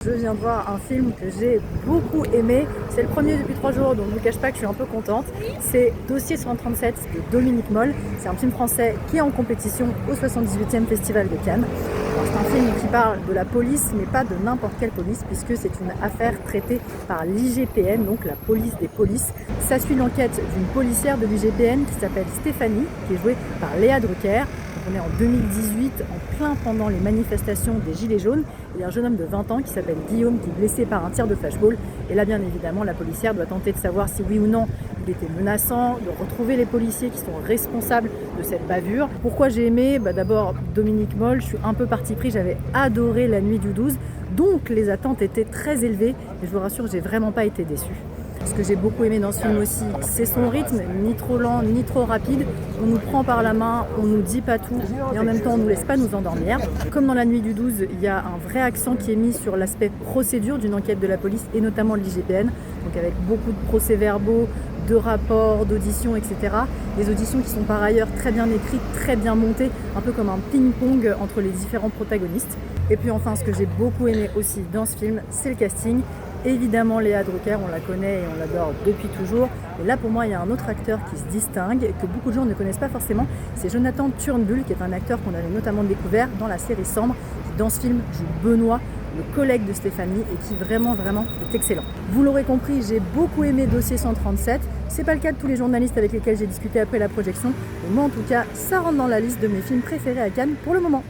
Je viens de voir un film que j'ai beaucoup aimé. C'est le premier depuis 3 jours, donc je ne vous cache pas que je suis un peu contente. C'est Dossier 137 de Dominique Moll. C'est un film français qui est en compétition au 78e Festival de Cannes. C'est un film qui parle de la police, mais pas de n'importe quelle police, puisque c'est une affaire traitée par l'IGPN, donc la police des polices. Ça suit l'enquête d'une policière de l'IGPN qui s'appelle Stéphanie, qui est jouée par Léa Drucker. On est en 2018, en plein pendant les manifestations des Gilets jaunes. Il y a un jeune homme de 20 ans qui s'appelle Guillaume qui est blessé par un tir de flashball. Et là, bien évidemment, la policière doit tenter de savoir si oui ou non il était menaçant, de retrouver les policiers qui sont responsables de cette bavure. Pourquoi j'ai aimé ? D'abord, Dominique Moll, je suis un peu parti pris, j'avais adoré La Nuit du 12. Donc les attentes étaient très élevées. Et je vous rassure, j'ai vraiment pas été déçue. Ce que j'ai beaucoup aimé dans ce film aussi, c'est son rythme, ni trop lent, ni trop rapide. On nous prend par la main, on nous dit pas tout, et en même temps on nous laisse pas nous endormir. Comme dans La Nuit du 12, il y a un vrai accent qui est mis sur l'aspect procédure d'une enquête de la police, et notamment de l'IGPN, donc avec beaucoup de procès-verbaux, de rapports, d'auditions, etc. Des auditions qui sont par ailleurs très bien écrites, très bien montées, un peu comme un ping-pong entre les différents protagonistes. Et puis enfin, ce que j'ai beaucoup aimé aussi dans ce film, c'est le casting. Évidemment, Léa Drucker, on la connaît et on l'adore depuis toujours. Et là, pour moi, il y a un autre acteur qui se distingue, que beaucoup de gens ne connaissent pas forcément. C'est Jonathan Turnbull, qui est un acteur qu'on avait notamment découvert dans la série Sambre, qui dans ce film joue Benoît, le collègue de Stéphanie, et qui vraiment est excellent. Vous l'aurez compris, j'ai beaucoup aimé Dossier 137. C'est pas le cas de tous les journalistes avec lesquels j'ai discuté après la projection. Mais moi, en tout cas, ça rentre dans la liste de mes films préférés à Cannes pour le moment.